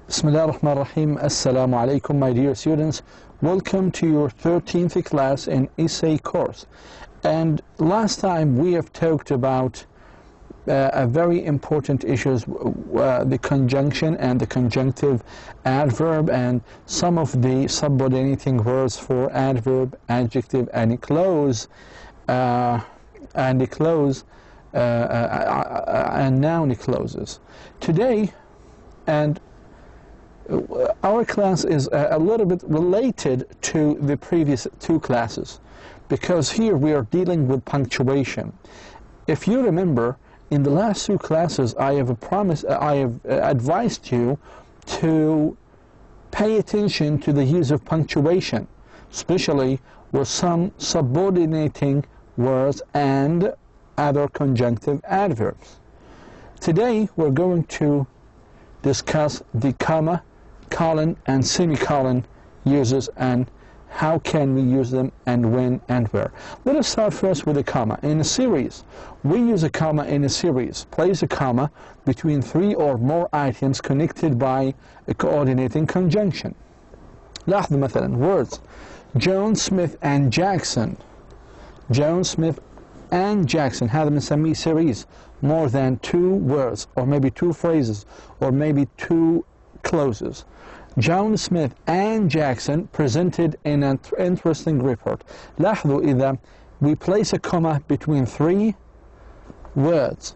Bismillah ar-Rahman ar-Rahim. Assalamu alaikum, my dear students. Welcome to your 13th class in essay course. And last time we have talked about a very important issues, the conjunction and the conjunctive adverb and some of the subordinating words for adverb, adjective, and clause, and noun clauses. Today, and our class is a little bit related to the previous two classes, because here we are dealing with punctuation. If you remember, in the last two classes I have advised you to pay attention to the use of punctuation, especially with some subordinating words and other conjunctive adverbs. Today we're going to discuss the comma, colon, and semicolon uses and how can we use them and when and where. Let us start first with a comma. In a series, we use a comma in a series. Place a comma between three or more items connected by a coordinating conjunction. لاحظوا مثلا words John, Smith, and Jackson. John, Smith, and Jackson. هذا بنسميه series. More than two words, or maybe two phrases, or maybe two clauses. John, Smith, and Jackson presented in an interesting report. لاحظوا إذا we place a comma between three words,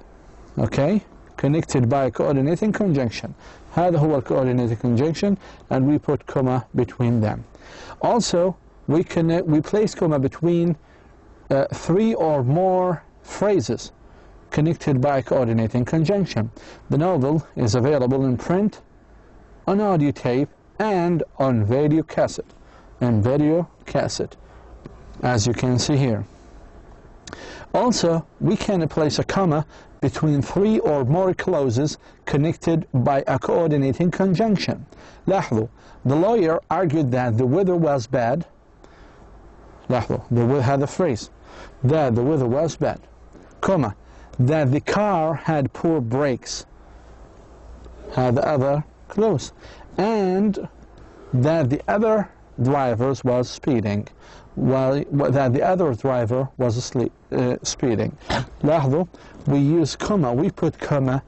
okay, connected by a coordinating conjunction. هذا هو coordinating conjunction, and we put comma between them. Also, we place comma between three or more phrases connected by a coordinating conjunction. The novel is available in print, on audio tape, and on video cassette. As you can see here. Also, we can place a comma between three or more clauses connected by a coordinating conjunction. لاحظوا, the lawyer argued that the weather was bad. لاحظوا, هذا phrase, that the weather was bad, comma, that the car had poor brakes. هذا other clause, and that the other driver was speeding, that the other driver was speeding. لاحظوا, we use comma, we put comma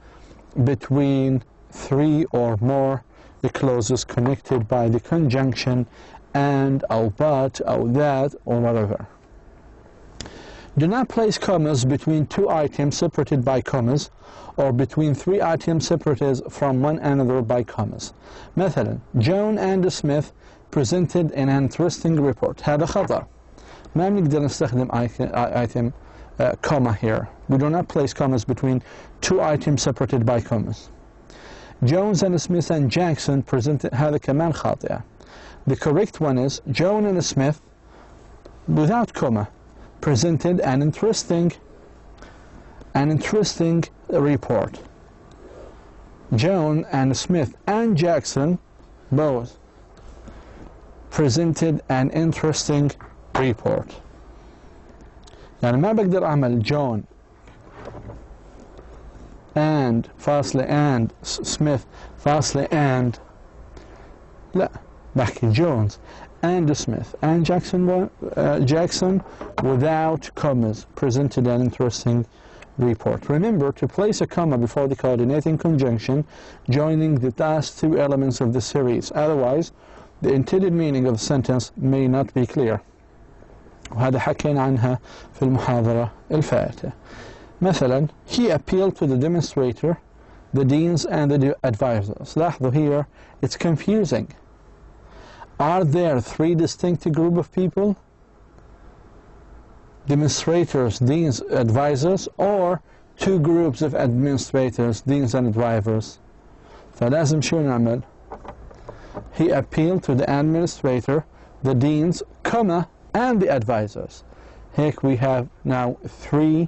between three or more the clauses connected by the conjunction and, or but, or that, or whatever. Do not place commas between two items separated by commas, or between three items separated from one another by commas. مثلا, John and Smith presented an interesting report. هذا خطأ. ما بنقدر نستخدم item comma here. We do not place commas between two items separated by commas. Jones and Smith and Jackson presented. هذا كمان خاطئة. The correct one is John and Smith without comma presented an interesting report. John and Smith and Jackson both presented an interesting report. يعني ما بقدر أعمل John and فاصلة and Smith فاصلة and لا بحكي Jones and Smith and Jackson without commas presented an interesting report. Remember to place a comma before the coordinating conjunction joining the last two elements of the series. Otherwise, the intended meaning of the sentence may not be clear. وهذا حكينا عنها في المحاضرة الفائتة. مثلا, he appealed to the demonstrator, the deans, and the advisors. لاحظوا here, it's confusing. Are there three distinct groups of people? Demonstrators, deans, advisors, or two groups of administrators, deans and advisors? فلازم شو نعمل? He appealed to the administrator, the deans, comma, and the advisors. هيك we have now three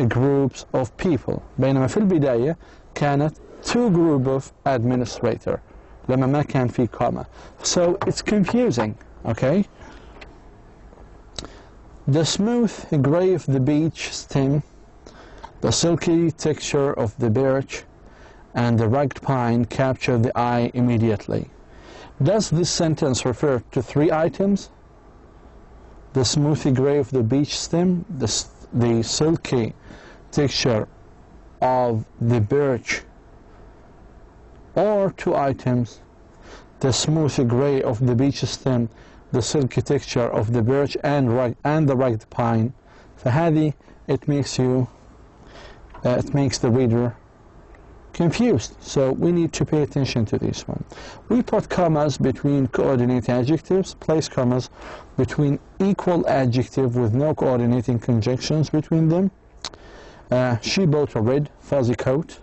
groups of people. بينما في البداية كانت two groups of administrator. لما ما كان في comma. So it's confusing, okay? The smooth grave of the beech stem, the silky texture of the birch, and the rugged pine capture the eye immediately. Does this sentence refer to 3 items? The smoothy gray of the beech stem, the silky texture of the birch, or 2 items? The smoothy gray of the beech stem, the silky texture of the birch, and the rugged pine. فهذه it makes the reader confused. So we need to pay attention to this one. We put commas between coordinate adjectives, place commas between equal adjective with no coordinating conjunctions between them. She bought a red fuzzy coat.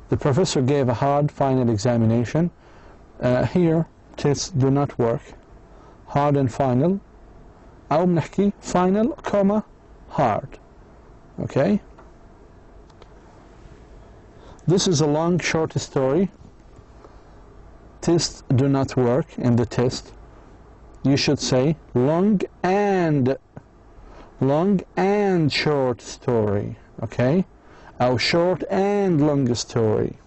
The professor gave a hard final examination. Here tests do not work. Hard and final. أو بنحكي final, comma, hard. Okay? This is a long, short story. Tests do not work in the test. You should say long and short story. Okay? Or short and long story.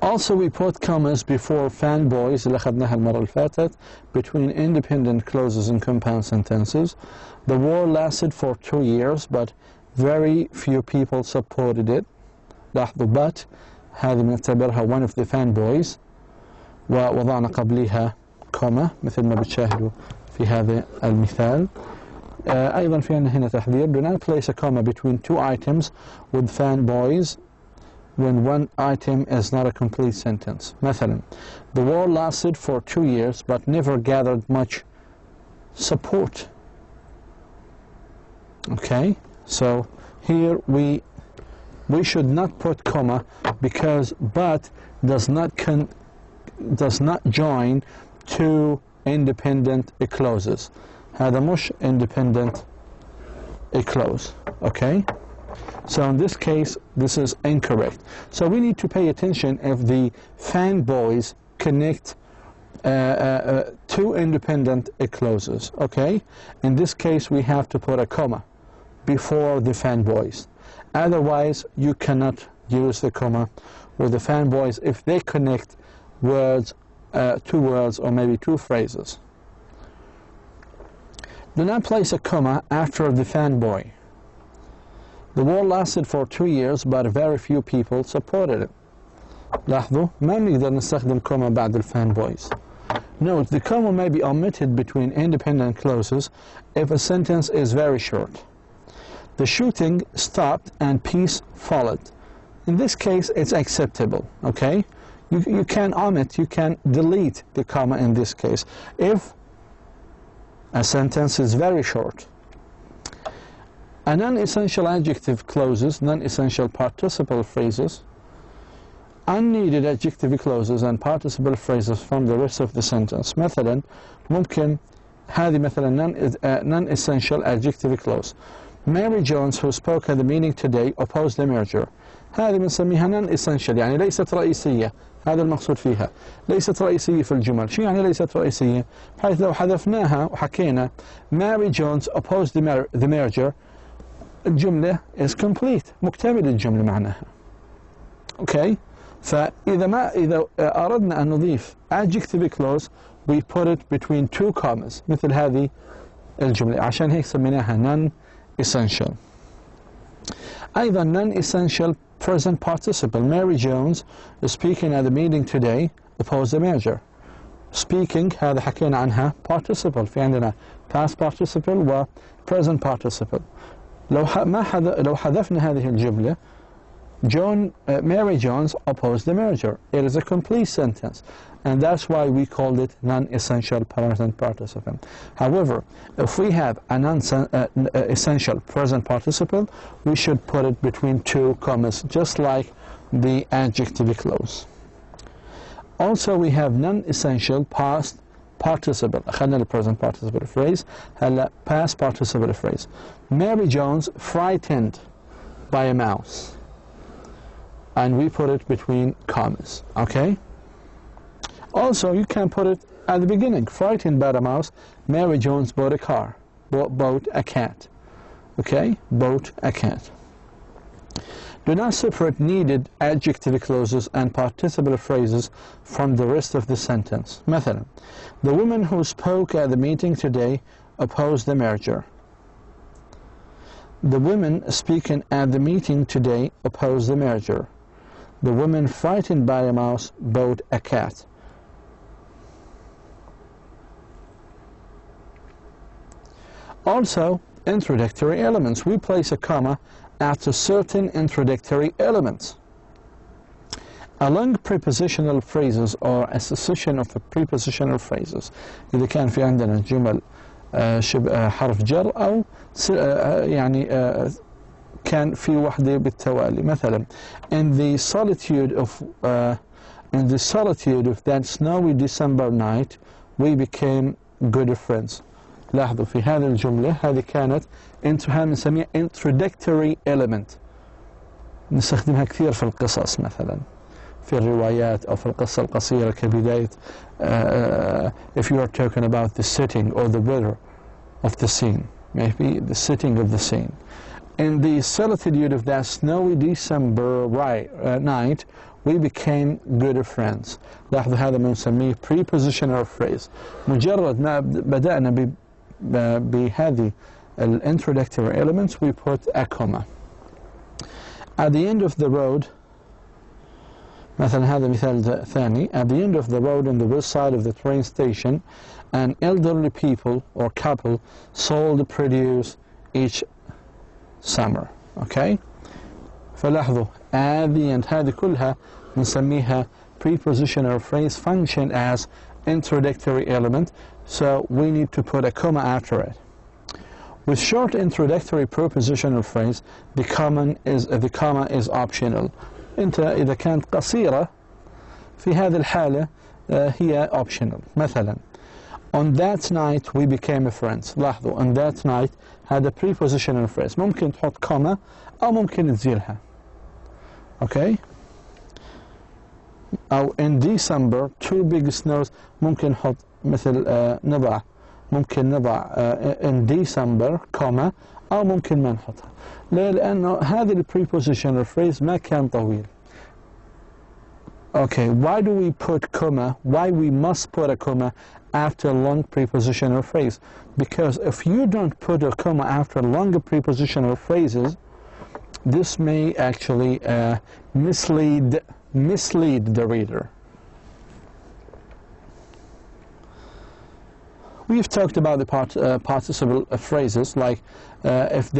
Also, we put commas before fanboys اللي أخذناها المرة اللي فاتت between independent clauses and compound sentences. The war lasted for 2 years, but very few people supported it. لاحظوا but هذه بنعتبرها one of the fanboys, ووضعنا قبلها comma مثل ما بتشاهدوا في هذا المثال. أيضا في عندنا هنا تحذير. Do not place a comma between 2 items with fanboys when one item is not a complete sentence. مثلا, the war lasted for 2 years but never gathered much support. Okay, so here we should not put comma because but does not join 2 independent clauses. هذا مش independent clause. Okay, so in this case this is incorrect. So we need to pay attention if the fanboys connect 2 independent clauses. Okay, in this case we have to put a comma before the fanboys. Otherwise you cannot use the comma with the fanboys if they connect words, 2 words or maybe 2 phrases. Do not place a comma after the fanboy. The war lasted for 2 years but very few people supported it. لاحظوا ما بنقدر نستخدم comma بعد الfanboys. Note, the comma may be omitted between independent clauses if a sentence is very short. The shooting stopped and peace followed. In this case it's acceptable. Okay, you can omit, you can delete the comma in this case if a sentence is very short. A non-essential adjective clauses, non-essential participle phrases, unneeded adjective clauses and participle phrases from the rest of the sentence. مثلا ممكن هذه مثلا non-essential adjective clause. Mary Jones, who spoke at the meeting today, opposed the merger. هذه بنسميها non-essential, يعني ليست رئيسية. هذا المقصود فيها. ليست رئيسية في الجمل. شو يعني ليست رئيسية؟ بحيث لو حذفناها وحكينا Mary Jones opposed the merger, الجملة is complete. مكتملة الجملة معناها. Okay? إذا أردنا أن نضيف adjective clause, we put it between 2 commas مثل هذه الجملة. عشان هيك سميناها non-essential. أيضا non-essential present participle. Mary Jones, speaking at the meeting today, opposed the merger. Speaking هذا حكينا عنها participle. في عندنا past participle و present participle. لو حذفنا هذه الجملة, Mary Jones opposed the merger. It is a complete sentence, and that's why we called it non-essential present participle. However, if we have a non-essential present participle, we should put it between 2 commas, just like the adjective clause. Also, we have non-essential past participle. أخذنا the present participle phrase. هلا past participle phrase. Mary Jones frightened by a mouse. And we put it between commas. Okay? Also, you can put it at the beginning. Frightened by a mouse, Mary Jones bought a car. Bought a cat. Okay? Bought a cat. Do not separate needed adjective clauses and participle phrases from the rest of the sentence. مثلا, the woman who spoke at the meeting today opposed the merger. The women speaking at the meeting today opposed the merger. The woman frightened by a mouse bought a cat. Also, introductory elements. We place a comma after certain introductory elements. Along prepositional phrases or a succession of prepositional phrases. إذا كان في عندنا جمل حرف جر أو يعني كان في وحدة بالتوالي. مثلا, in the solitude of that snowy December night we became good friends. لاحظوا في هذه الجملة هذه كانت نسميها introductory element. نستخدمها كثير في القصص مثلا في الروايات أو في القصة القصيرة كبداية if you are talking about the setting or the weather of the scene, maybe the setting of the scene. In the solitude of that snowy December night we became good friends. لاحظوا هذا ما نسميه prepositional phrase. مجرد ما بدأنا بهذه introductory elements we put a comma. At the end of the road, مثلا هذا مثال ثاني, at the end of the road on the west side of the train station an elderly people or couple sold produce each summer. Okay, فلاحظوا at the end هذه كلها نسميها prepositional phrase function as introductory element, so we need to put a comma after it. With short introductory prepositional phrase the comma is optional. انت إذا كانت قصيرة في هذه الحالة هي optional. مثلا, on that night we became friends. لاحظوا on that night هذا prepositional phrase ممكن تحط comma أو ممكن تزيلها. okay, أو in December two big snows ممكن نحط مثل نضع ممكن نضع in December comma أو ممكن ما نحطها. ليه؟ لأنه هذه الprepositional phrase ما كان طويل. Okay, why do we put comma? Why we must put a comma after a long prepositional phrase? Because if you don't put a comma after longer prepositional phrases, this may actually mislead the reader. We've talked about the participle phrases, like if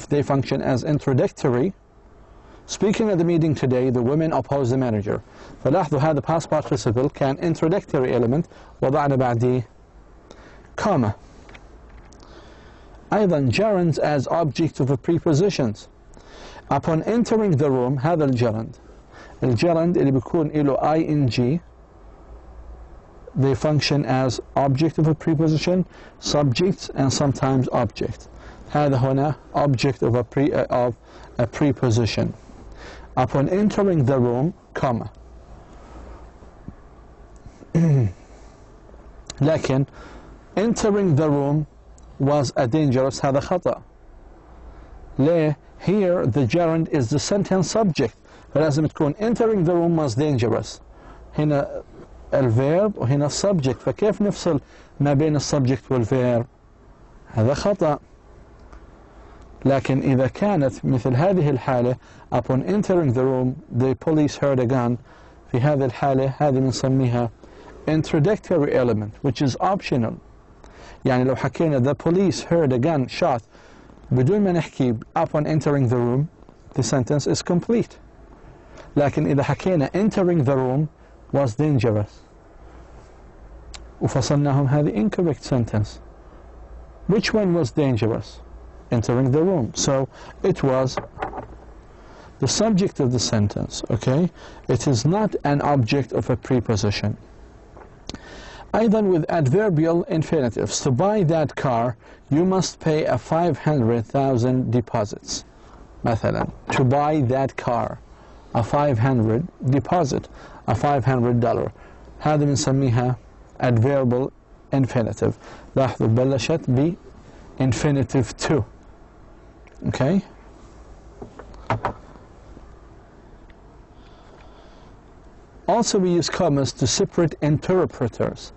they function as introductory. Speaking at the meeting today, the women opposed the manager. فلاحظوا هذا past participle كان introductory element وضعنا بعديه comma. أيضا gerunds as object of prepositions. Upon entering the room هذا الgerund اللي بيكون له ing, they function as object of a preposition, subjects, and sometimes object. هذا هنا object of a preposition. Upon entering the room, comma. لكن entering the room was a dangerous. هذا خطأ. ليه؟ Here the gerund is the sentence subject. فلازم تكون entering the room was dangerous. هنا الverb وهنا السبجكت، فكيف نفصل ما بين السبجكت والverb؟ هذا خطأ. لكن إذا كانت مثل هذه الحالة upon entering the room the police heard a gun، في هذه الحالة هذه نسميها introductory element which is optional. يعني لو حكينا the police heard a gun shot بدون ما نحكي upon entering the room the sentence is complete. لكن إذا حكينا entering the room was dangerous وفصلناهم هذه incorrect sentence. Which one was dangerous? Entering the room. So it was the subject of the sentence. Okay, it is not an object of a preposition. أيضا with adverbial infinitives, to buy that car you must pay a 500,000 deposits. مثلا, to buy that car a 500 deposit, a $500. هذا بنسميها adverbial infinitive. لاحظوا بلشت ب infinitive to. Okay, Also we use commas to separate interpreters.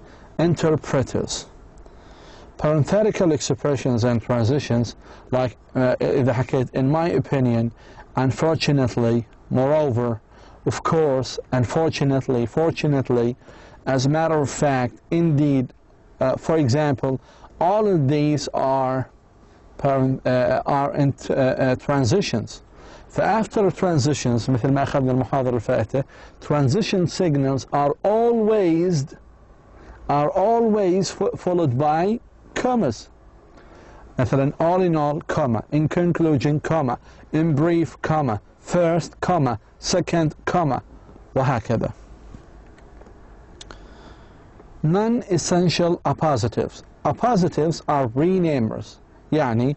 Parenthetical expressions and transitions like إذا حكيت in my opinion, unfortunately, moreover, of course, unfortunately, fortunately, as a matter of fact, indeed, for example, all of these are transitions. فafter transitions مثل ما أخذنا المحاضرة الفائتة, transition signals are always followed by commas. مثلا all in all, comma, in conclusion, comma, in brief, comma, first, comma, second, comma, وهكذا. Non-essential appositives. Appositives are renamers. يعني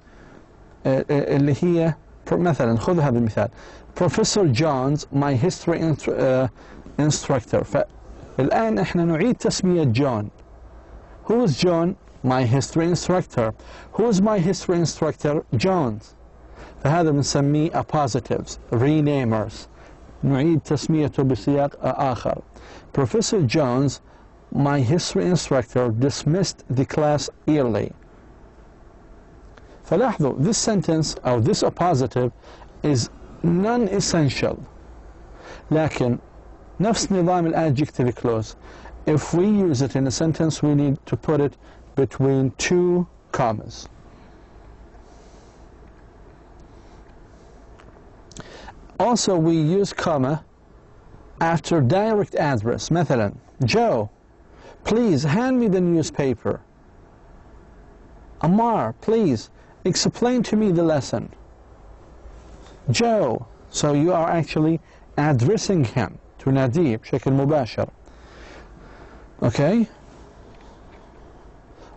اللي هي مثلا خذ هذا المثال. Professor Jones, my history instructor. فالآن احنا نعيد تسمية جون. Who is John? My history instructor. Who is my history instructor? Jones. فهذا بنسميه appositives, renamers. نعيد تسميته بسياق آخر. Professor Jones, my history instructor, dismissed the class early. فلاحظوا, this sentence or this appositive is non-essential. لكن نفس نظام الادجective clause. If we use it in a sentence, we need to put it between two commas. Also, we use comma after direct address. مثلا, Joe, please hand me the newspaper. Ammar, please explain to me the lesson. Joe, so you are actually addressing him, تناديه بشكل مباشر. Okay?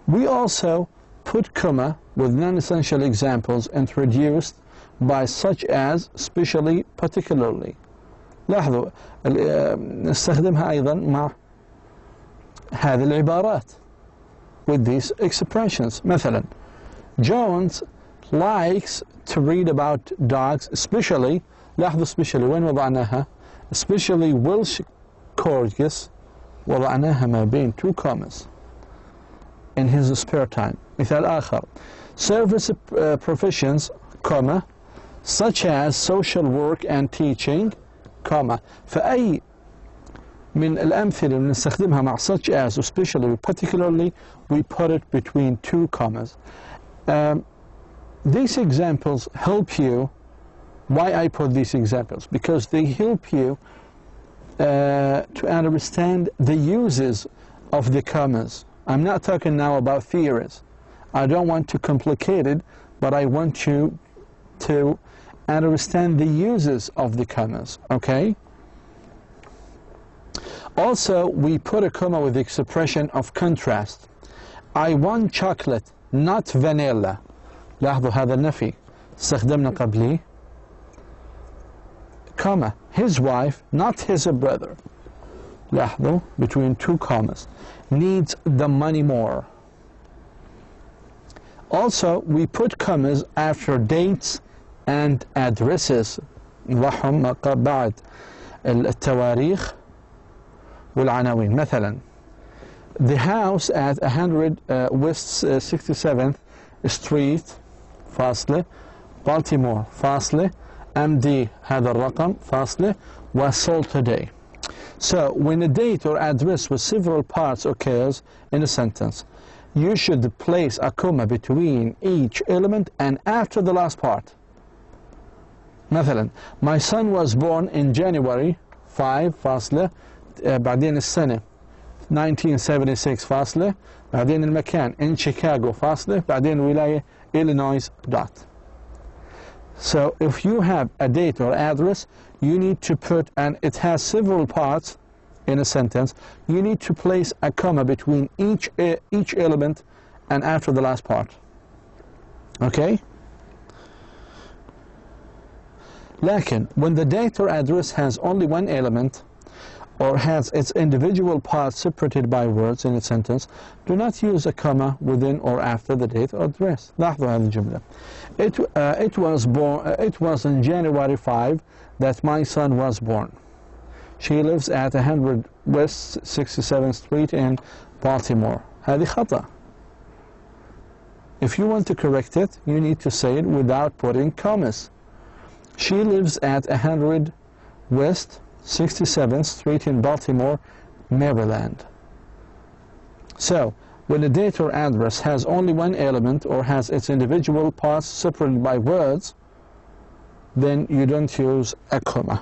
We also put comma with non-essential examples introduced by such as especially, particularly. لاحظوا نستخدمها أيضا مع هذه العبارات with these expressions. مثلا, Jones likes to read about dogs, especially, لاحظوا especially وين وضعناها, especially Welsh Corgis, وضعناها ما بين two commas in his spare time. مثال آخر, service professions, comma, such as social work and teaching, comma. فأي من الأمثلة اللي نستخدمها مع such as, especially, particularly, we put it between two commas. These examples help you. Why I put these examples? Because they help you to understand the uses of the commas. I'm not talking now about theories. I don't want to complicate it, but I want you to understand the uses of the commas, okay? Also, we put a comma with the expression of contrast. I want chocolate, not vanilla. لاحظوا هذا النفي استخدمنا قبليه. Comma, his wife, not his brother. لاحظوا, between two commas, needs the money more. Also, we put commas after dates and addresses. نضعهم بعد التواريخ والعناوين. مثلا, the house at 100 West 67th Street, فاصلة, Baltimore, فاصلة, MD هذا الرقم, فاصلة, was sold today. So, when a date or address with several parts occurs in a sentence, you should place a comma between each element and after the last part. مثلا, my son was born in January 5, فاصلة, بعدين السنة 1976, فاصلة, بعدين المكان in Chicago, فاصلة, بعدين ولاية Illinois, dot. So if you have a date or address, you need to put, and it has several parts in a sentence, you need to place a comma between each element and after the last part. Okay? لكن when the date or address has only one element or has its individual parts separated by words in a sentence, do not use a comma within or after the date or address. لاحظوا هذه الجملة. It was in January 5 that my son was born. She lives at 100 West 67th Street in Baltimore. هذه خطأ. If you want to correct it, you need to say it without putting commas. She lives at 100 West 67th Street in Baltimore, Maryland. So, when a date or address has only one element or has its individual parts separated by words, then you don't use a comma.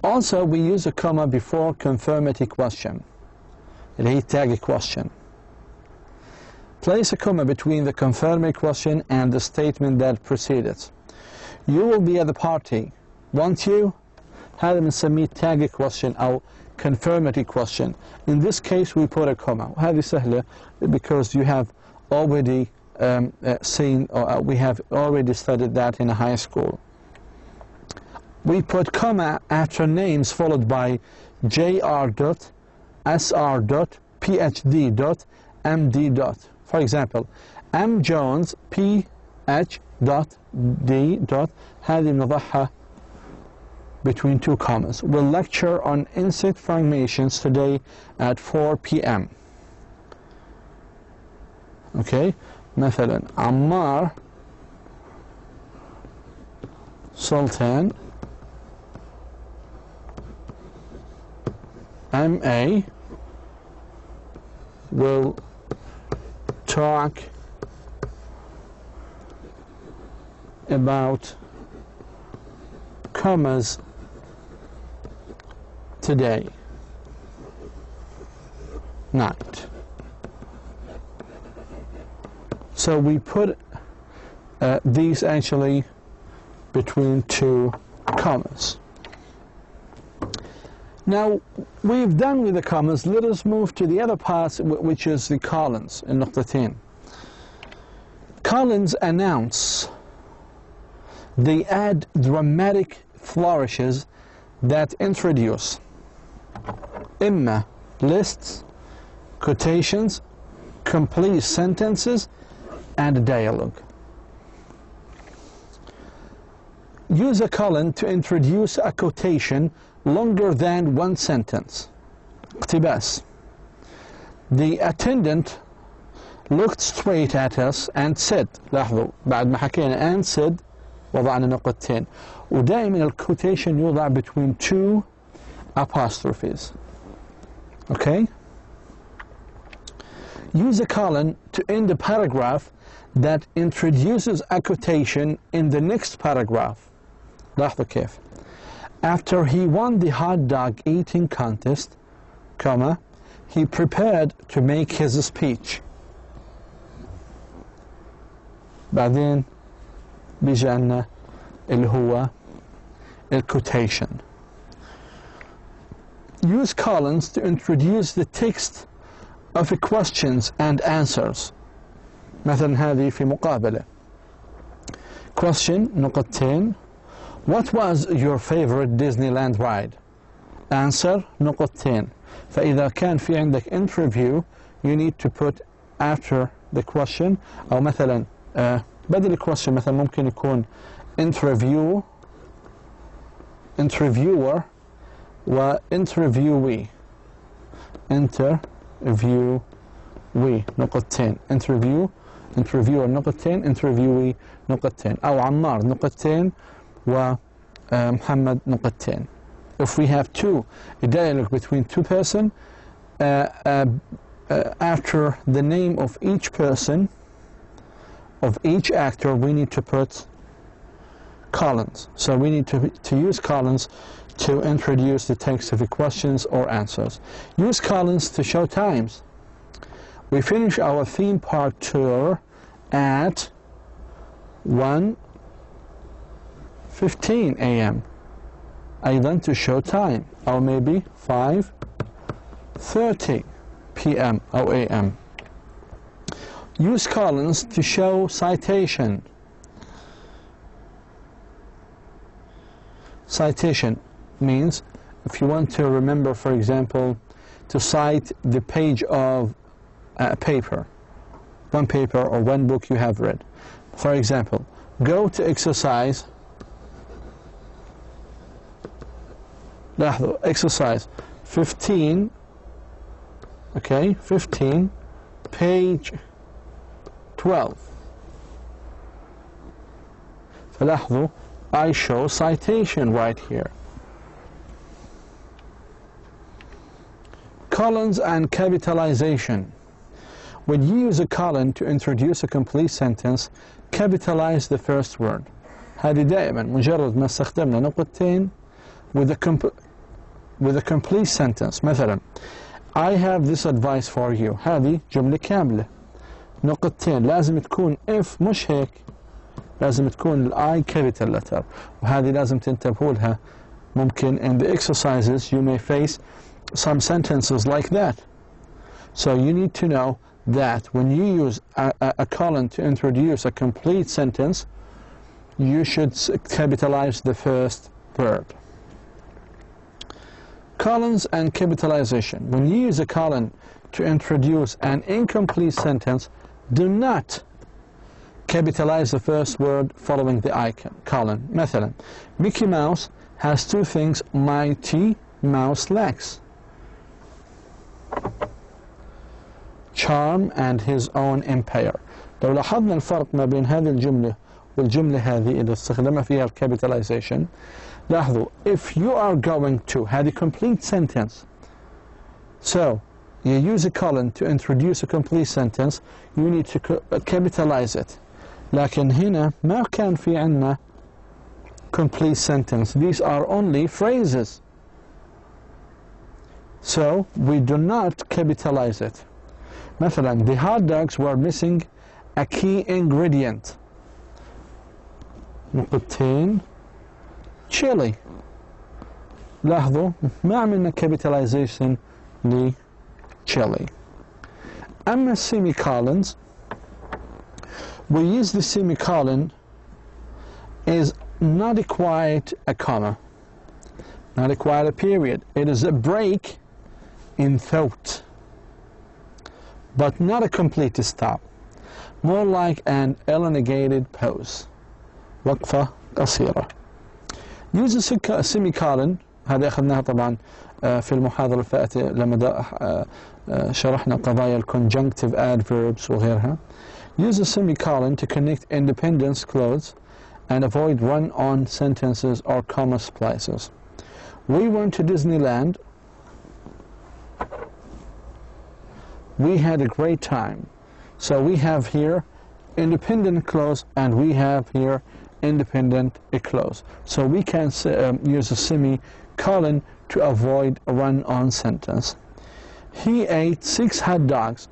Also, we use a comma before confirmatory question. اللي هي tag question. Place a comma between the confirmatory question and the statement that precedes it. You will be at the party, won't you? هذا بنسميه tag question أو confirmatory question. In this case, we put a comma. وهذه سهلة because you have already seen, or we have already studied that in a high school. We put comma after names followed by Jr. Sr. PhD. MD. For example, M. Jones Ph. D. هذه نضعها between two commas. We'll lecture on insect formations today at 4 p.m. Okay, مثلا عمار Sultan MA will talk about commas today night. So we put these actually between two commas. Now we've done with the commas. Let us move to the other part, which is the colons, النقطتين. Colons announce. They add dramatic flourishes that introduce إما lists, quotations, complete sentences, and dialogue. Use a colon to introduce a quotation longer than one sentence. اقتباس. The attendant looked straight at us and said, لاحظوا بعد ما حكينا and said وضعنا نقطتين. ودائما الكوتيشن يوضع between two apostrophes. Okay? Use a colon to end a paragraph that introduces a quotation in the next paragraph. لاحظوا كيف. After he won the hot dog eating contest, comma, he prepared to make his speech. بعدين بيجي عنا اللي هو الquotation. Use colons to introduce the text of questions and answers. مثلا هذه في مقابلة. Question نقطتين. What was your favorite Disneyland ride? Answer نقطتين. فإذا كان في عندك interview, you need to put after the question, أو مثلا بدل question مثلا ممكن يكون interviewer و interviewee. نقطتين. interviewer نقطتين. interviewee نقطتين. أو عمار نقطتين ومحمد نقطتين. If we have a dialogue between two persons, after the name of each person, of each actor, we need to put colons. So we need to use colons to introduce the text of the questions or answers. Use colons to show times. We finish our theme park tour at 1:15 a.m. أيضا to show time, or maybe 5:30 p.m. or a.m. Use colons to show citation. Citation means if you want to remember, for example, to cite the page of a paper, one paper or one book you have read. For example, go to exercise لاحظوا exercise 15 okay 15 page 12 فلاحظوا I show citation right here. Colons and capitalization. When you use a colon to introduce a complete sentence, capitalize the first word. هذه دائما مجرد ما استخدمنا نقطتين with a complete sentence. مثلا I have this advice for you. هذه جملة كاملة. نقطتين لازم تكون if مش هيك. لازم تكون ال I capital letter. وهذه لازم تنتبهوا لها. ممكن in the exercises you may face some sentences like that. So you need to know that when you use a colon to introduce a complete sentence, you should capitalize the first word. Colons and capitalization. When you use a colon to introduce an incomplete sentence, do not capitalize the first word following the icon, colon. مثلا, Mickey Mouse has two things mighty mouse lacks: charm and his own empire. لو لاحظنا الفرق ما بين هذه الجملة والجملة هذه اللي استخدمنا فيها الكابيتاليزيشن، لاحظوا if you are going to هذه complete sentence, so you use a colon to introduce a complete sentence, you need to capitalize it. لكن هنا ما كان في عندنا complete sentence, these are only phrases, so we do not capitalize it. مثلا the hot dogs were missing a key ingredient. نقطتين chili. لاحظوا ما عملنا capitalization ل chili. أما semicolons, we use the semicolon is not quite a comma, not quite a period. It is a break in thought, but not a complete stop, more like an elongated pause, وقفة قصيرة. Use a semicolon. هذا أخذناها طبعا في المحاضرة الفائتة لما شرحنا قضايا ال conjunctive adverbs وغيرها. Use a semicolon to connect independent clauses and avoid run-on sentences or comma splices. We went to Disneyland. We had a great time. So we have here independent clause and we have here independent clause. So we can use a semicolon to avoid a run-on sentence. He ate 6 hot dogs.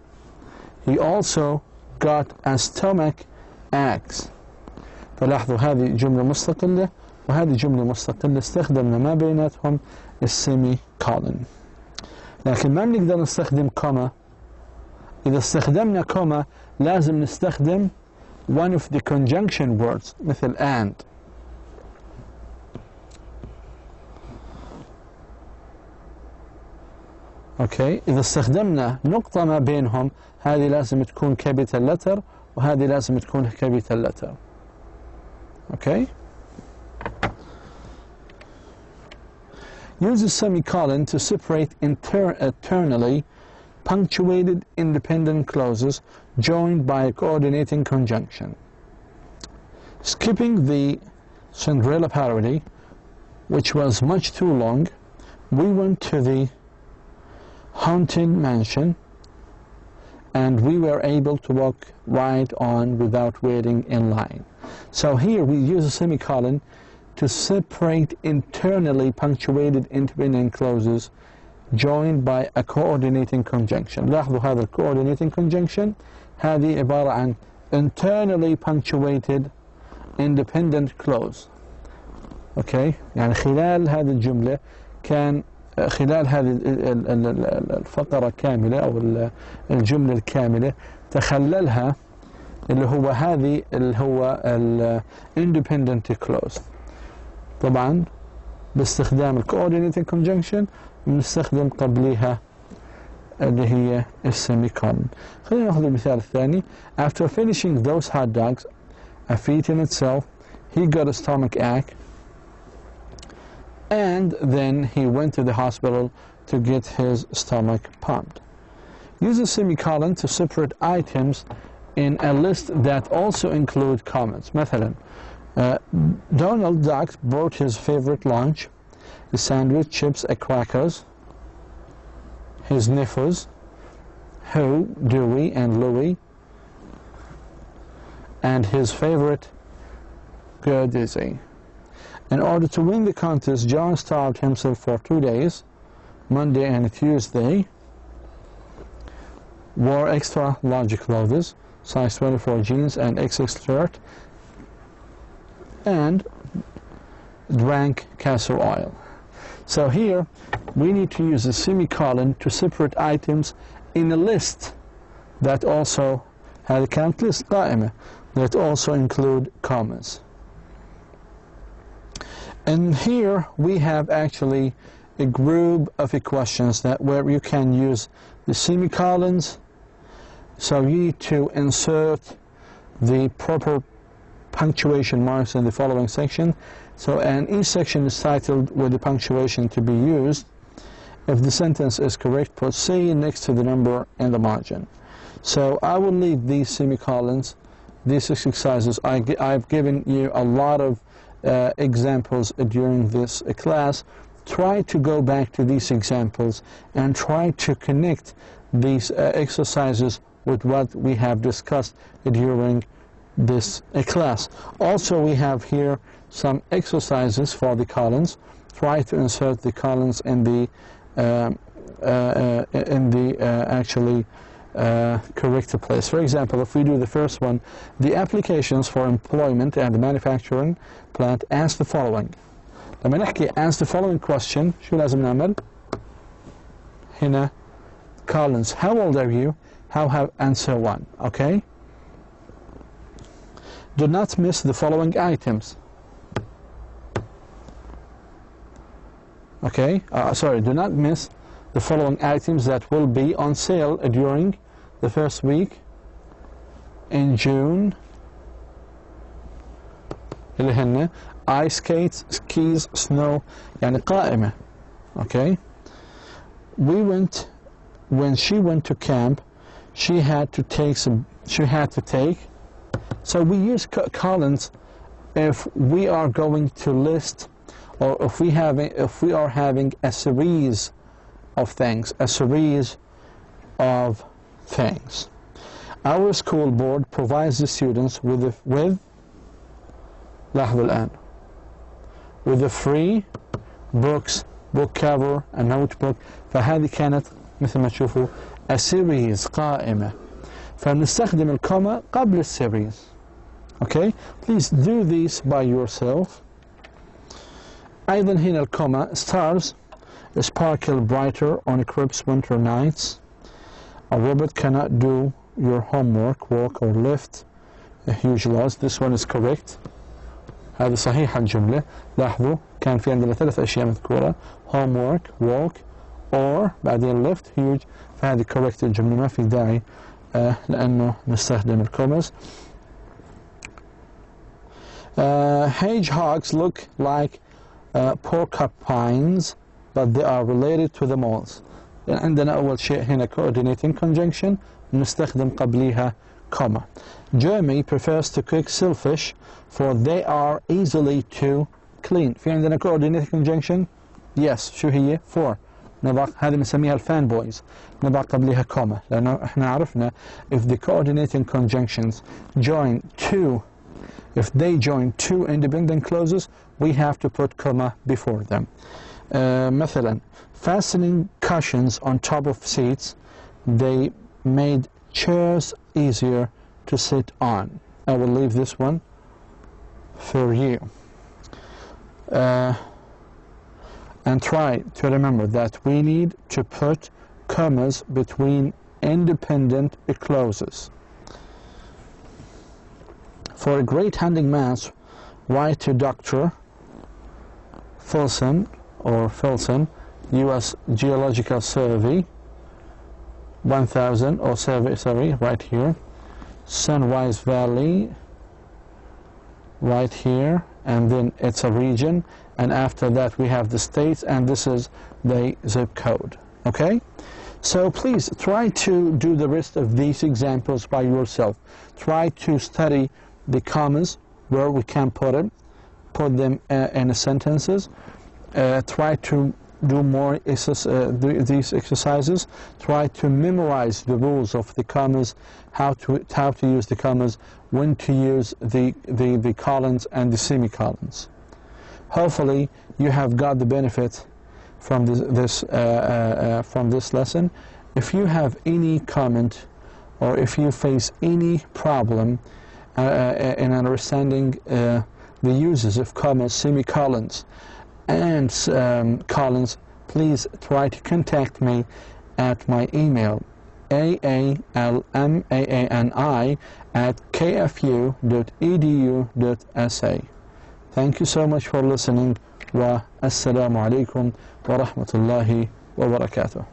He also got a stomach ache. فلاحظوا هذه جملة مستقلة وهذه جملة مستقلة استخدمنا ما بيناتهم السيمي كولن. لكن ما بنقدر نستخدم كوما. إذا استخدمنا كوما لازم نستخدم one of the conjunction words مثل and. اوكي إذا استخدمنا نقطة ما بينهم هذه لازم تكون capital letter وهذه لازم تكون capital letter. Okay. Use a semicolon to separate internally punctuated independent clauses joined by a coordinating conjunction. Skipping the Cinderella parody, which was much too long, we went to the haunted mansion and we were able to walk right on without waiting in line. So here we use a semicolon to separate internally punctuated independent clauses joined by a coordinating conjunction. لاحظوا هذا ال coordinating conjunction هذه عبارة عن internally punctuated independent clause. Okay, يعني خلال هذه الجملة كان خلال هذه الفقرة كاملة أو الجملة الكاملة تخللها اللي هو هذه اللي هو ال independent clause. طبعا باستخدام ال coordinating conjunction بنستخدم قبلها اللي هي السيميكولن. خلينا ناخذ المثال الثاني. After finishing those hot dogs, a feat in itself, he got a stomach ache. and then he went to the hospital to get his stomach pumped. Use a semicolon to separate items in a list that also include comments. مثلا Donald Duck brought his favorite lunch, a sandwich, chips, and crackers, his nephews, Who, Dewey, and Louie, and his favorite Dizzy. In order to win the contest, John starved himself for 2 days, Monday and Tuesday, wore extra large clothes, size 24 jeans and XX shirt, and drank castor oil. So here we need to use a semicolon to separate items in a list that also هذه كانت list قائمة that also include comments. And here we have actually a group of questions that where you can use the semicolons. So you need to insert the proper punctuation marks in the following section. So, and each section is titled with the punctuation to be used. If the sentence is correct, put C next to the number in the margin. So I will leave these semicolons, these exercises. I've given you a lot of examples during this class. Try to go back to these examples and try to connect these exercises with what we have discussed during this class. Also, we have here some exercises for the columns. Try to insert the columns in the actually correct place. For example, if we do the first one, the applications for employment at the manufacturing plant ask the following. لما نحكي ask the following question شو لازم نعمل؟ هنا columns. How old are you? How have, and so on. Okay? Do not miss the following items. Okay? Sorry, do not miss the following items that will be on sale during the first week in June. اللي هن ice skates, skis, snow, يعني قائمة. Okay? When she went to camp, she had to take, so we use columns if we are going to list, or if we are having a series of things, Our school board provides the students with لاحظوا الآن with the free books, book cover, a notebook. فهذه كانت مثل ما تشوفوا a series قائمة. فنستخدم الكوما قبل السيريز. Okay? Please do this by yourself. أيضا هنا الكوما stars sparkle brighter on crisp winter nights. A robot cannot do your homework, walk or lift a huge loss. This one is correct. هذه صحيحة الجملة. لاحظوا كان في عندنا 3 أشياء مذكورة. homework, walk, or بعدين lift, huge. فهذه correct الجملة. ما في داعي لأنه نستخدم الكوماز. Hedgehogs look like porcupines, but they are related to the moles. عندنا أول شيء هنا coordinating conjunction نستخدم قبليها comma. Jeremy prefers to cook shellfish for they are easily to clean. في عندنا coordinating conjunction. Yes. شو هي؟ for. نضع هذه بنسميها الفان بويز. نضع قبلها comma لأنه احنا عرفنا if the coordinating conjunctions join two, if they join two independent clauses, we have to put comma before them. مثلا fastening cushions on top of seats, they made chairs easier to sit on. I will leave this one for you. And try to remember that we need to put commas between independent clauses. For a great handing mass, write to Dr. Filson, U.S. Geological Survey, 1000, or survey, right here. Sunrise Valley, right here, and then it's a region, and after that we have the states, and this is the zip code. Okay? So please try to do the rest of these examples by yourself. Try to study the commas, where we can put them in sentences. Try to do more these exercises. Try to memorize the rules of the commas, how to use the commas, when to use the colons and the semicolons. Hopefully you have got the benefit from this lesson. If you have any comment, or if you face any problem in understanding the uses of commas, semicolons, and colons, please try to contact me at my email aalmani@kfu.edu.sa. Thank you so much for listening, wa assalamu alaikum wa rahmatullahi wa barakatuh.